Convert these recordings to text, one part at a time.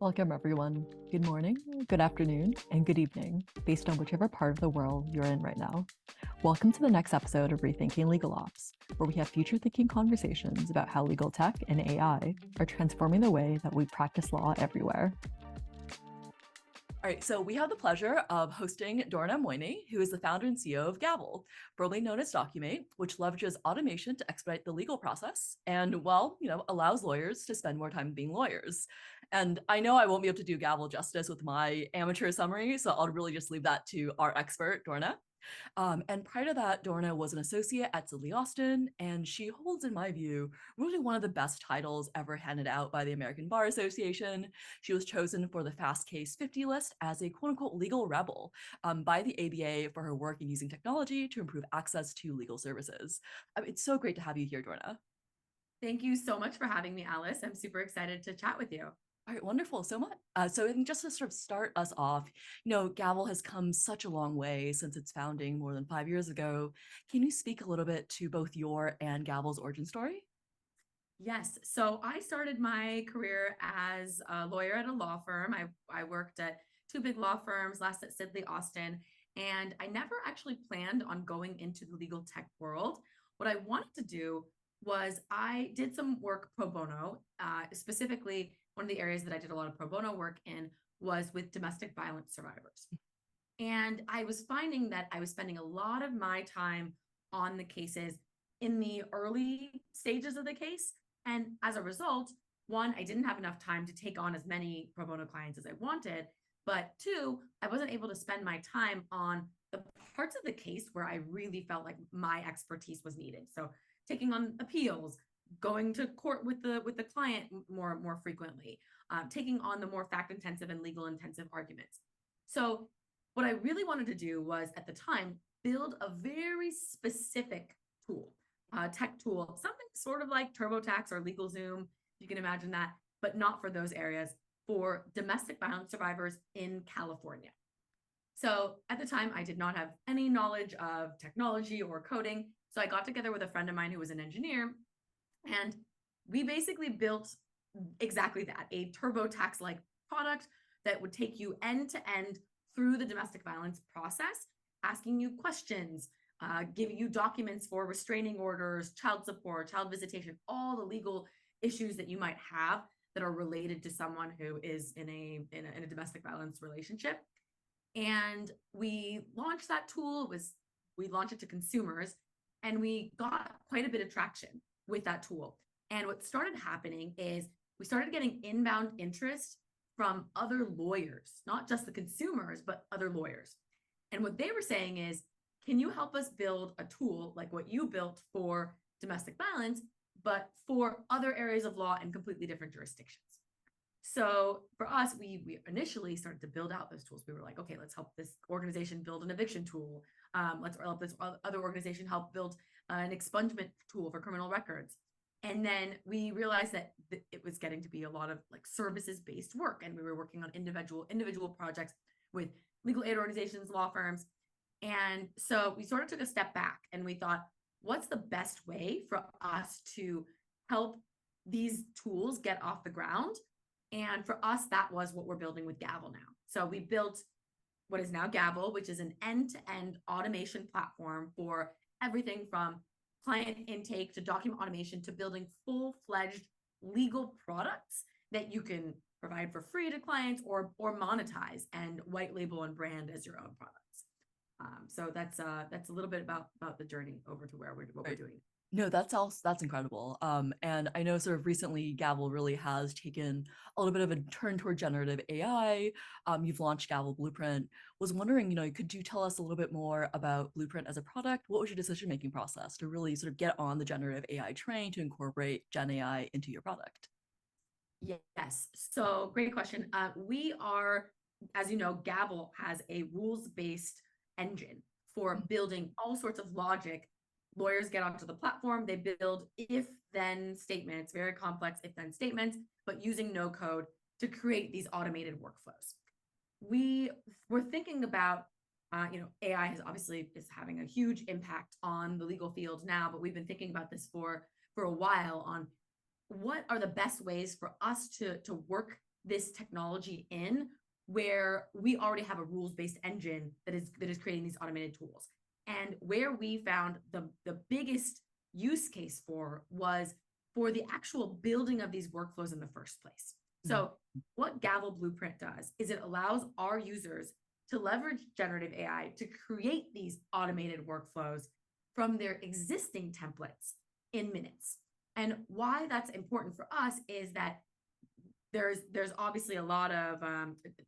Welcome, everyone. Good morning, good afternoon, and good evening, based on whichever part of the world you're in right now. Welcome to the next episode of Rethinking Legal Ops, where we have future-thinking conversations about how legal tech and AI are transforming the way that we practice law everywhere. All right, so we have the pleasure of hosting Dorna Moini, who is the founder and CEO of Gavel, formerly known as Documate, which leverages automation to expedite the legal process and, allows lawyers to spend more time being lawyers. And I know I won't be able to do Gavel justice with my amateur summary, so I'll really just leave that to our expert, Dorna. And prior to that, Dorna was an associate at Sidley Austin, and she holds, in my view, really one of the best titles ever handed out by the American Bar Association. She was chosen for the Fast Case 50 list as a quote-unquote legal rebel by the ABA for her work in using technology to improve access to legal services. It's so great to have you here, Dorna. Thank you so much for having me, Alice. I'm super excited to chat with you. All right, wonderful. So much. So I think just to sort of start us off, Gavel has come such a long way since its founding more than 5 years ago. Can you speak a little bit to both your and Gavel's origin story? Yes. So I started my career as a lawyer at a law firm. I worked at two big law firms, last at Sidley Austin, and I never actually planned on going into the legal tech world. What I wanted to do was I did some work pro bono. Specifically, one of the areas that I did a lot of pro bono work in was with domestic violence survivors. And I was finding that I was spending a lot of my time on the cases in the early stages of the case. And as a result, one, I didn't have enough time to take on as many pro bono clients as I wanted. But two, I wasn't able to spend my time on the parts of the case where I really felt like my expertise was needed. So taking on appeals, going to court with the client more frequently, taking on the more fact intensive and legal intensive arguments. So what I really wanted to do was at the time build a very specific tool, tech tool, something sort of like TurboTax or LegalZoom, you can imagine that, but not for those areas, for domestic violence survivors in California. So at the time, I did not have any knowledge of technology or coding. So I got together with a friend of mine who was an engineer, and we basically built exactly that, a TurboTax-like product that would take you end to end through the domestic violence process, asking you questions, giving you documents for restraining orders, child support, child visitation, all the legal issues that you might have that are related to someone who is in a domestic violence relationship. And we launched that tool. We launched it to consumers, and we got quite a bit of traction with that tool. And what started happening is we started getting inbound interest from other lawyers, not just the consumers, but other lawyers. And what they were saying is, can you help us build a tool like what you built for domestic violence, but for other areas of law and completely different jurisdictions? So for us, we initially started to build out those tools. We were like, okay, let's help this organization build an eviction tool. Let's help this other organization help build an expungement tool for criminal records. And then we realized that it was getting to be a lot of like services-based work. And we were working on individual projects with legal aid organizations, law firms. And so we sort of took a step back and we thought, what's the best way for us to help these tools get off the ground? And for us, that was what we're building with Gavel now. So we built what is now Gavel, which is an end-to-end automation platform for everything from client intake to document automation to building full-fledged legal products that you can provide for free to clients or monetize and white label and brand as your own products. So that's a little bit about the journey over to what we're doing. No, that's incredible. And I know sort of recently Gavel really has taken a little bit of a turn toward generative AI. You've launched Gavel Blueprint. Was wondering, could you tell us a little bit more about Blueprint as a product? What was your decision-making process to really sort of get on the generative AI train to incorporate Gen AI into your product? Yes. So great question. We are, as you know, Gavel has a rules-based engine for building all sorts of logic. Lawyers get onto the platform, they build if-then statements, very complex if-then statements, but using no code to create these automated workflows. We were thinking about, AI is having a huge impact on the legal field now, but we've been thinking about this for a while on what are the best ways for us to work this technology in where we already have a rules-based engine that is creating these automated tools. And where we found the biggest use case for was for the actual building of these workflows in the first place. So what Gavel Blueprint does is it allows our users to leverage generative AI to create these automated workflows from their existing templates in minutes. And why that's important for us is that there's obviously a lot of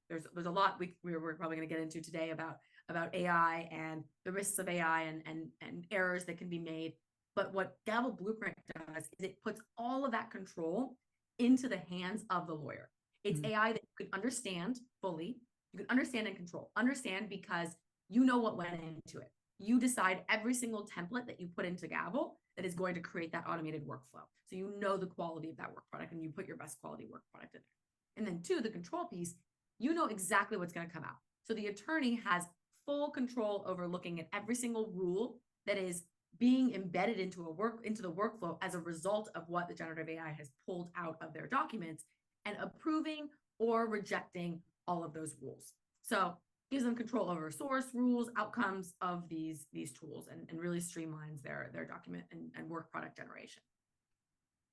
there's a lot we're probably going to get into today about AI and the risks of AI and errors that can be made. But what Gavel Blueprint does is it puts all of that control into the hands of the lawyer. It's AI that you can understand fully, you can understand and control. Understand because you know what went into it. You decide every single template that you put into Gavel that is going to create that automated workflow. So you know the quality of that work product and you put your best quality work product in there. And then two, the control piece, you know exactly what's going to come out. So the attorney has full control over looking at every single rule that is being embedded into the workflow as a result of what the generative AI has pulled out of their documents and approving or rejecting all of those rules. So gives them control over source, rules, outcomes of these tools and really streamlines their document and work product generation.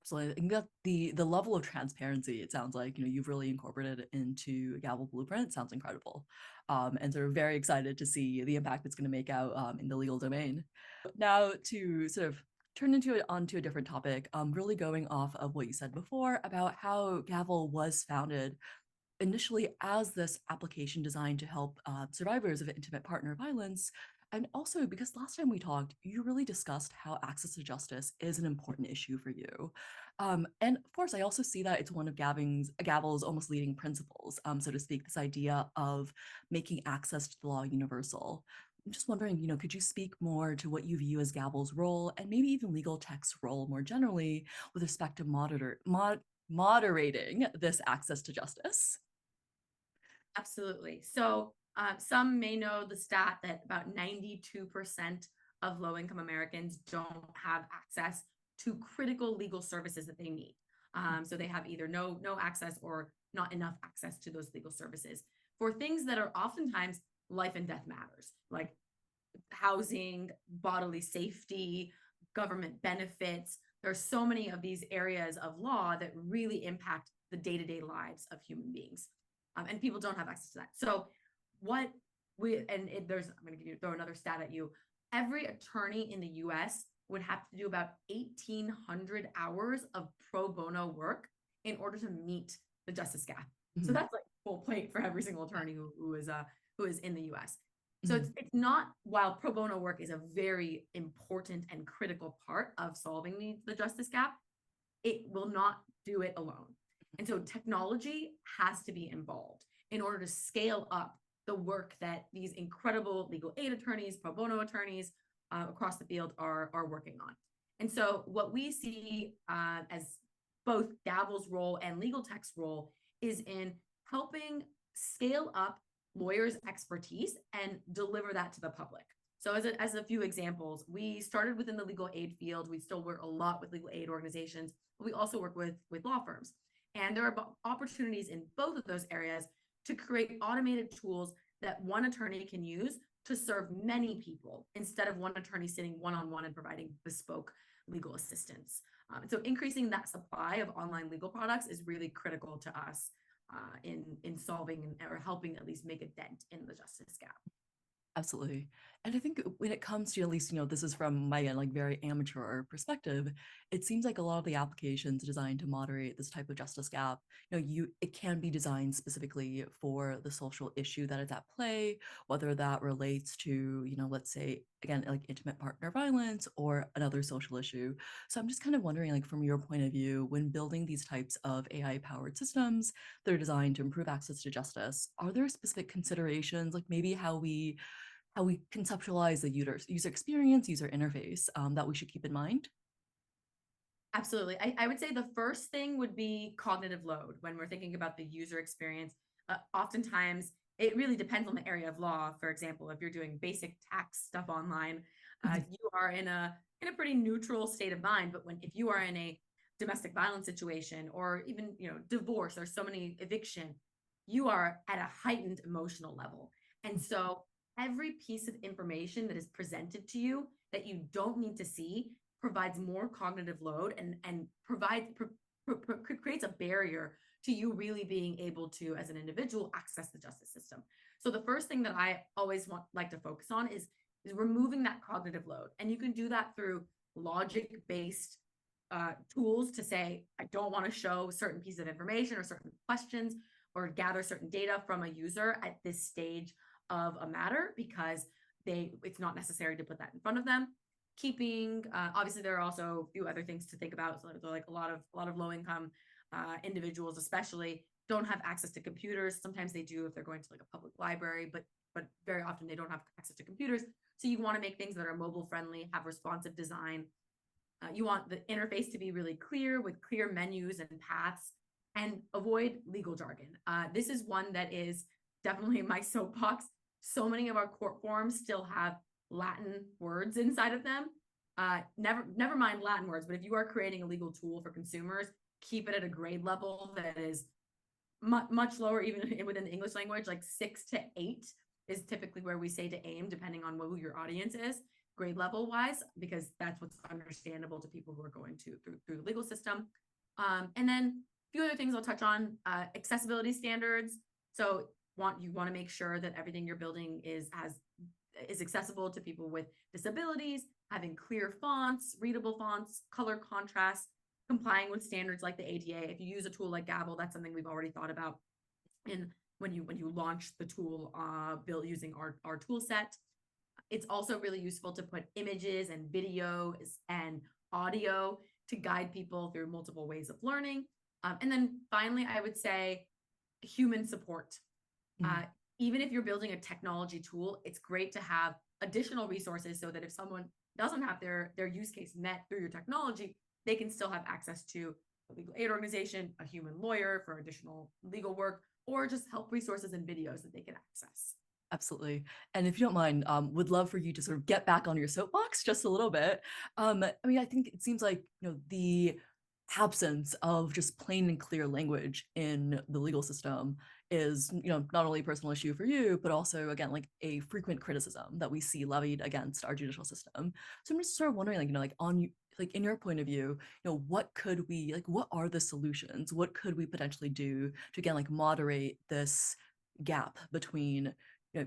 So I think that the level of transparency, it sounds like, you've really incorporated into Gavel Blueprint. It sounds incredible. And sort of very excited to see the impact it's going to make out in the legal domain. Now to sort of turn onto a different topic, really going off of what you said before about how Gavel was founded initially as this application designed to help survivors of intimate partner violence. And also because last time we talked, you really discussed how access to justice is an important issue for you. And of course, I also see that it's one of Gavel's almost leading principles, so to speak, this idea of making access to the law universal. I'm just wondering, could you speak more to what you view as Gavel's role and maybe even legal tech's role more generally with respect to moderating this access to justice? Absolutely. So some may know the stat that about 92% of low-income Americans don't have access to critical legal services that they need. So they have either no access or not enough access to those legal services for things that are oftentimes life and death matters, like housing, bodily safety, government benefits. There are so many of these areas of law that really impact the day-to-day lives of human beings. And people don't have access to that. So I'm going to throw another stat at you. Every attorney in the US would have to do about 1,800 hours of pro bono work in order to meet the justice gap. So that's like full plate for every single attorney who is in the US. So it's not, while pro bono work is a very important and critical part of solving the justice gap, it will not do it alone. And so technology has to be involved in order to scale up the work that these incredible legal aid attorneys, pro bono attorneys across the field are working on. And so what we see as both Gavel's role and legal tech's role is in helping scale up lawyers' expertise and deliver that to the public. So as a few examples, we started within the legal aid field. We still work a lot with legal aid organizations, but we also work with law firms. And there are opportunities in both of those areas to create automated tools that one attorney can use to serve many people instead of one attorney sitting one-on-one and providing bespoke legal assistance. So increasing that supply of online legal products is really critical to us in solving or helping at least make a dent in the justice gap. Absolutely. And I think when it comes to, at least, this is from my very amateur perspective, it seems like a lot of the applications designed to moderate this type of justice gap, it can be designed specifically for the social issue that is at play, whether that relates to, let's say, again, like intimate partner violence or another social issue. So I'm just kind of wondering, from your point of view, when building these types of AI-powered systems that are designed to improve access to justice, are there specific considerations, like maybe how we conceptualize the user experience, user interface, that we should keep in mind? Absolutely. I would say the first thing would be cognitive load when we're thinking about the user experience. Oftentimes, it really depends on the area of law. For example, if you're doing basic tax stuff online, you are in a pretty neutral state of mind. But if you are in a domestic violence situation, or even, divorce, there's so many, eviction, you are at a heightened emotional level. And so every piece of information that is presented to you that you don't need to see provides more cognitive load, and creates a barrier to you really being able to, as an individual, access the justice system. So the first thing that I always like to focus on is removing that cognitive load. And you can do that through logic-based tools to say, I don't want to show certain pieces of information or certain questions or gather certain data from a user at this stage of a matter, because it's not necessary to put that in front of them. Keeping obviously, there are also a few other things to think about. So like a lot of low income individuals especially don't have access to computers. Sometimes they do if they're going to like a public library, but very often they don't have access to computers. So you want to make things that are mobile friendly, have responsive design. You want the interface to be really clear with clear menus and paths, and avoid legal jargon. This is one that is definitely my soapbox. So many of our court forms still have Latin words inside of them. Never mind Latin words, but if you are creating a legal tool for consumers, keep it at a grade level that is much lower, even within the English language. Like 6 to 8 is typically where we say to aim, depending on who your audience is, grade level wise, because that's what's understandable to people who are going through the legal system. And then a few other things I'll touch on: accessibility standards. So you want to make sure that everything you're building is accessible to people with disabilities, having clear fonts, readable fonts, color contrast, complying with standards like the ADA. If you use a tool like Gavel, that's something we've already thought about when you launch the tool, built using our tool set. It's also really useful to put images and videos and audio to guide people through multiple ways of learning. And then finally, I would say human support. Even if you're building a technology tool, it's great to have additional resources so that if someone doesn't have their use case met through your technology, they can still have access to a legal aid organization, a human lawyer for additional legal work, or just help resources and videos that they can access. Absolutely. And if you don't mind, would love for you to sort of get back on your soapbox just a little bit. I mean, I think it seems like, the absence of just plain and clear language in the legal system is, not only a personal issue for you, but also, again, like a frequent criticism that we see levied against our judicial system. So I'm just sort of wondering, like, in your point of view, what are the solutions? What could we potentially do to, again, like moderate this gap between,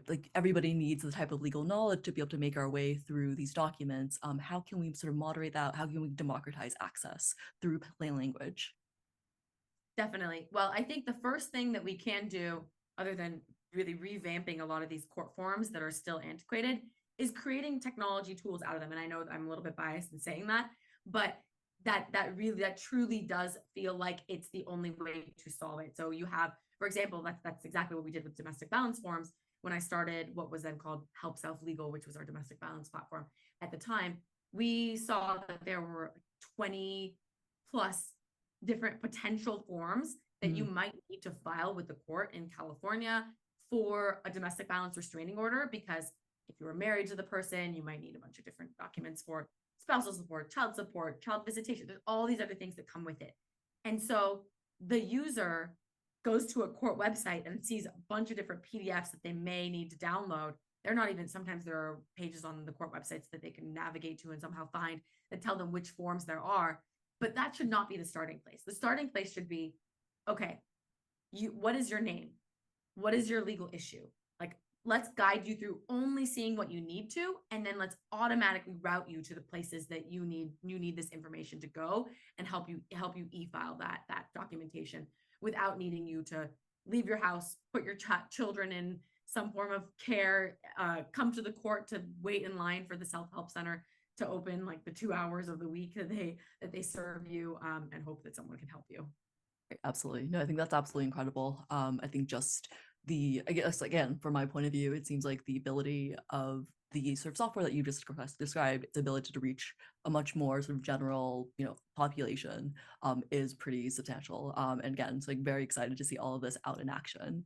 like everybody needs the type of legal knowledge to be able to make our way through these documents. How can we sort of moderate that? How can we democratize access through plain language? Definitely. Well, I think the first thing that we can do, other than really revamping a lot of these court forms that are still antiquated, is creating technology tools out of them. And I know I'm a little bit biased in saying that, but that truly does feel like it's the only way to solve it. So you have, for example, that's exactly what we did with domestic violence forms. When I started what was then called Help Self Legal, which was our domestic violence platform at the time, we saw that there were 20 plus different potential forms that you might need to file with the court in California for a domestic violence restraining order. Because if you were married to the person, you might need a bunch of different documents for spousal support, child visitation. There's all these other things that come with it. And so the user goes to a court website and sees a bunch of different PDFs that they may need to download. Sometimes there are pages on the court websites that they can navigate to and somehow find that tell them which forms there are. But that should not be the starting place. The starting place should be, okay, what is your name? What is your legal issue? Like, let's guide you through only seeing what you need to, and then let's automatically route you to the places that you need this information to go, and help you e-file that documentation without needing you to leave your house, put your children in some form of care, come to the court to wait in line for the self-help center to open like the 2 hours of the week that they serve you, and hope that someone can help you. Absolutely. No, I think that's absolutely incredible. I think just I guess, again, from my point of view, it seems like the ability of the sort of software that you just described, its ability to reach a much more sort of general, population, is pretty substantial. And again, it's like very excited to see all of this out in action.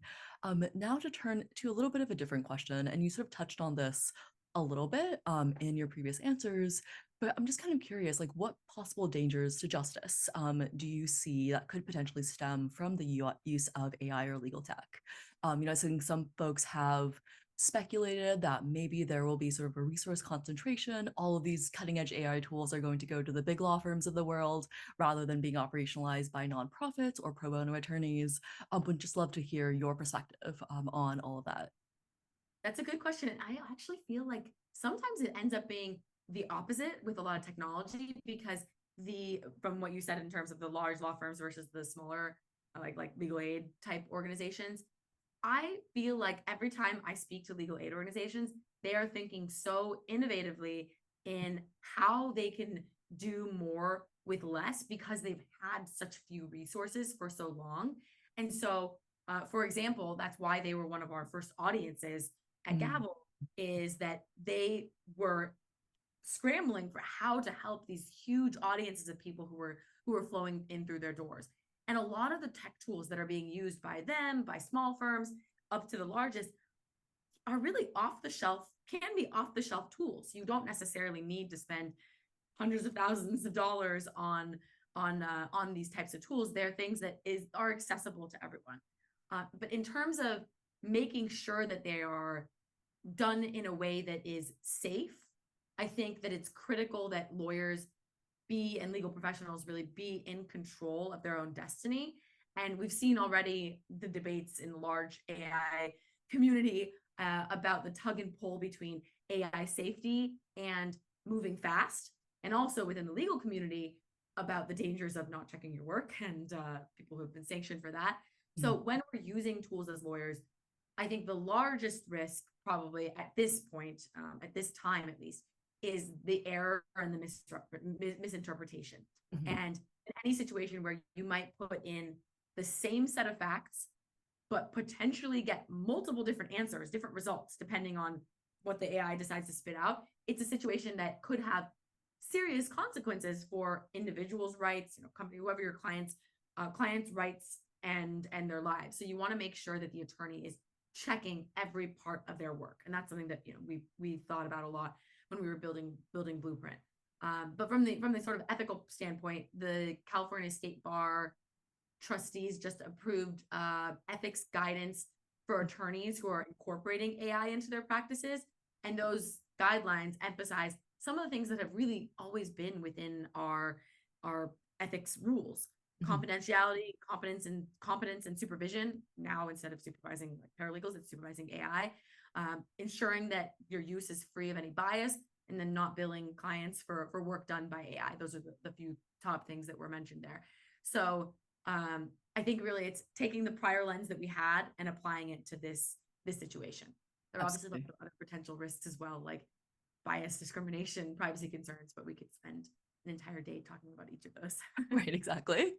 Now to turn to a little bit of a different question, and you sort of touched on this a little bit in your previous answers, but I'm just kind of curious, like what possible dangers to justice do you see that could potentially stem from the use of AI or legal tech? I think some folks have speculated that maybe there will be sort of a resource concentration. All of these cutting edge AI tools are going to go to the big law firms of the world rather than being operationalized by nonprofits or pro bono attorneys. Would just love to hear your perspective on all of that. That's a good question. And I actually feel like sometimes it ends up being the opposite with a lot of technology because from what you said in terms of the large law firms versus the smaller like legal aid type organizations, I feel like every time I speak to legal aid organizations, they are thinking so innovatively in how they can do more with less because they've had such few resources for so long. And so, for example, that's why they were one of our first audiences at Mhm. Gavel, is that they were scrambling for how to help these huge audiences of people who were flowing in through their doors. And a lot of the tech tools that are being used by them, by small firms, up to the largest, are really off the shelf, can be off the shelf tools. You don't necessarily need to spend hundreds of thousands of dollars on these types of tools. They're things that are accessible to everyone. But in terms of making sure that they are done in a way that is safe, I think that it's critical that lawyers be and legal professionals really be in control of their own destiny. And we've seen already the debates in the large AI community about the tug and pull between AI safety and moving fast, and also within the legal community about the dangers of not checking your work and people who have been sanctioned for that. So Mhm. when we're using tools as lawyers, I think the largest risk, probably at this point, at this time at least, is the error and the misinterpretation. Mhm. And in any situation where you might put in the same set of facts, but potentially get multiple different answers, different results, depending on what the AI decides to spit out, it's a situation that could have serious consequences for individuals' rights, company, whoever your clients' rights and their lives. So you want to make sure that the attorney is checking every part of their work, and that's something that we thought about a lot when we were building Blueprint. But from the sort of ethical standpoint, the California State Bar trustees just approved ethics guidance for attorneys who are incorporating AI into their practices. And those guidelines emphasize some of the things that have really always been within our ethics rules: Mhm. confidentiality, competence and supervision. Now, instead of supervising like paralegals, it's supervising AI. Ensuring that your use is free of any bias, and then not billing clients for work done by AI. Those are the few top things that were mentioned there. So I think really it's taking the prior lens that we had and applying it to this situation. There are obviously a lot Absolutely. of other potential risks as well, like bias, discrimination, privacy concerns, but we could spend an entire day talking about each of those. Right, exactly.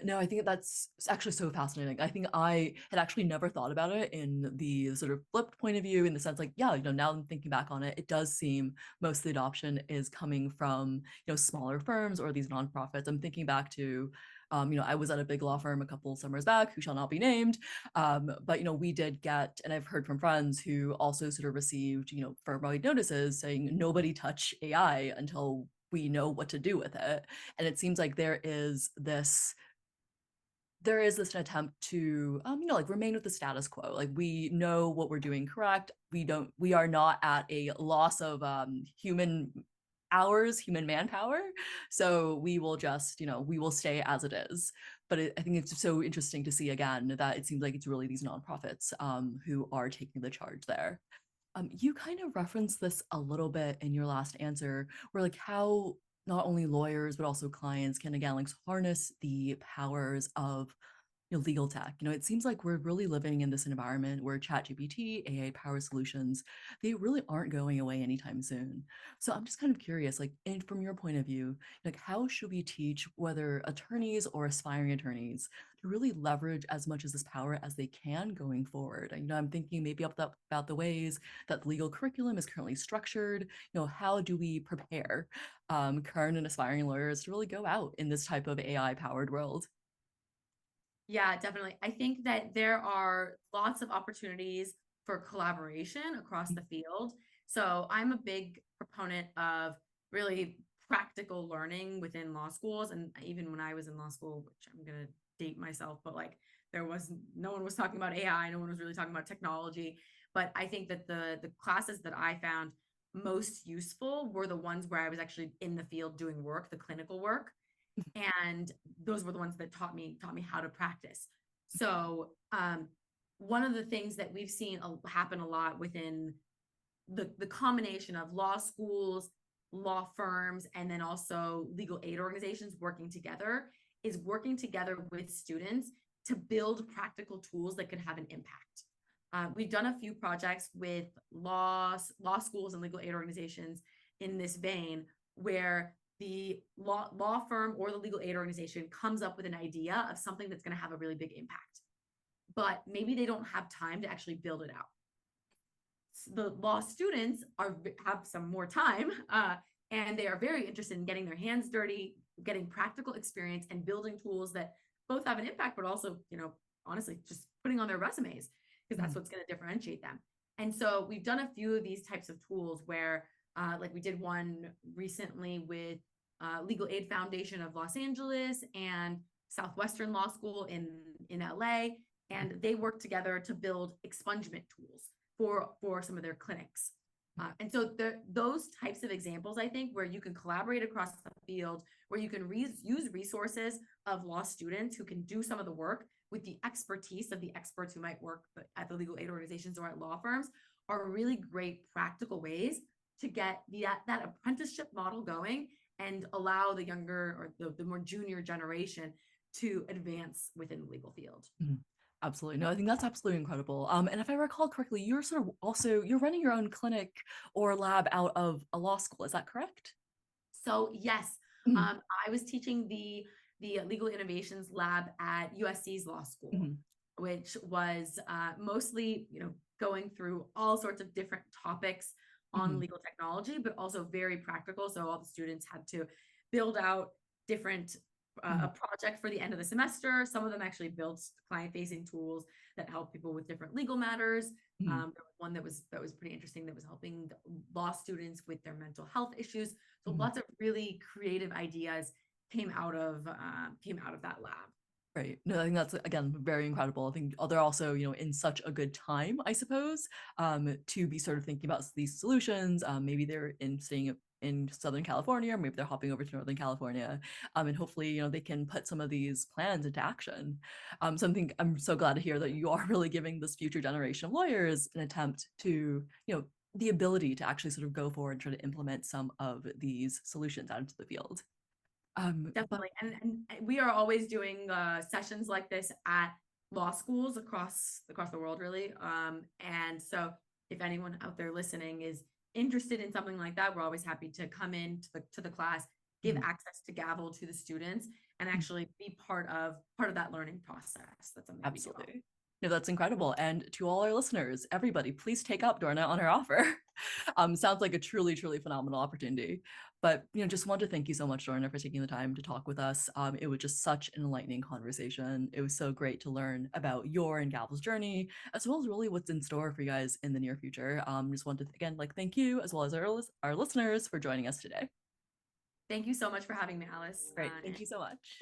No, I think that's actually so fascinating. I think I had actually never thought about it in the sort of flipped point of view, in the sense like, yeah, now I'm thinking back on it, it does seem most of the adoption is coming from, smaller firms or these nonprofits. I'm thinking back to, I was at a big law firm a couple summers back, who shall not be named. But, we did get, and I've heard from friends who also sort of received, firm-wide notices saying nobody touch AI until we know what to do with it. And it seems like there is this attempt to like remain with the status quo. Like, we know what we're doing correct. We are not at a loss of human hours, human manpower, so we will just we will stay as it is. But I think it's so interesting to see again that it seems like it's really these nonprofits who are taking the charge there. You kind of referenced this a little bit in your last answer, where like how not only lawyers but also clients can again like harness the powers of legal tech. It seems like we're really living in this environment where ChatGPT, AI powered solutions, they really aren't going away anytime soon. So I'm just kind of curious, like, and from your point of view, like, how should we teach whether attorneys or aspiring attorneys to really leverage as much of this power as they can going forward? I'm thinking maybe about the ways that the legal curriculum is currently structured. How do we prepare current and aspiring lawyers to really go out in this type of AI powered world? Yeah, definitely. I think that there are lots of opportunities for collaboration across the field. So I'm a big proponent of really practical learning within law schools. And even when I was in law school, which I'm going to date myself, but like no one was talking about AI, no one was really talking about technology. But I think that the classes that I found most useful were the ones where I was actually in the field doing work, the clinical work. And those were the ones that taught me how to practice. So one of the things that we've seen happen a lot within the combination of law schools, law firms, and then also legal aid organizations working together is working together with students to build practical tools that could have an impact. We've done a few projects with law schools and legal aid organizations in this vein, where the law firm or the legal aid organization comes up with an idea of something that's going to have a really big impact, but maybe they don't have time to actually build it out. The law students have some more time, and they are very interested in getting their hands dirty, getting practical experience, and building tools that both have an impact, but also, honestly, just putting on their resumes, because that's what's going to differentiate them. And so we've done a few of these types of tools where, like we did one recently with Legal Aid Foundation of Los Angeles and Southwestern Law School in LA, and they worked together to build expungement tools for some of their clinics. And so those types of examples, I think, where you can collaborate across the field, where you can use resources of law students who can do some of the work with the expertise of the experts who might work at the legal aid organizations or at law firms, are really great practical ways to get that apprenticeship model going and allow the younger or the more junior generation to advance within the legal field. Mm-hmm. Absolutely. No, I think that's absolutely incredible. And if I recall correctly, you're running your own clinic or lab out of a law school. Is that correct? So yes, I was teaching the legal innovations lab at USC's law school, which was mostly, going through all sorts of different topics on legal technology, but also very practical. So all the students had to build out different a project for the end of the semester. Some of them actually built client-facing tools that help people with different legal matters. There was one that was pretty interesting, that was helping law students with their mental health issues. So lots of really creative ideas came out of that lab. Right. No, I think that's, again, very incredible. I think they're also, in such a good time, I suppose, to be sort of thinking about these solutions. Maybe they're staying in Southern California, or maybe they're hopping over to Northern California, and hopefully, they can put some of these plans into action. So I'm so glad to hear that you are really giving this future generation of lawyers an attempt to, the ability to actually sort of go forward and try to implement some of these solutions out into the field. Definitely. And we are always doing sessions like this at law schools across the world, really. And so if anyone out there listening is interested in something like that, we're always happy to come in to the class, give access to Gavel to the students, and actually be part of that learning process. That's something absolutely. No, that's incredible. And to all our listeners, everybody, please take up Dorna on her offer. Sounds like a truly, truly phenomenal opportunity. But, just want to thank you so much, Dorna, for taking the time to talk with us. It was just such an enlightening conversation. It was so great to learn about your and Gavel's journey, as well as really what's in store for you guys in the near future. Just want to, again, thank you, as well as our listeners, for joining us today. Thank you so much for having me, Alice. Great. Thank you so much.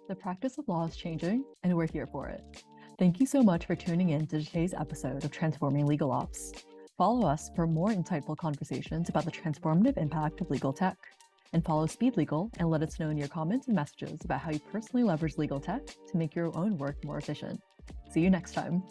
The practice of law is changing, and we're here for it. Thank you so much for tuning in to today's episode of Transforming Legal Ops. Follow us for more insightful conversations about the transformative impact of legal tech. And follow Speed Legal and let us know in your comments and messages about how you personally leverage legal tech to make your own work more efficient. See you next time.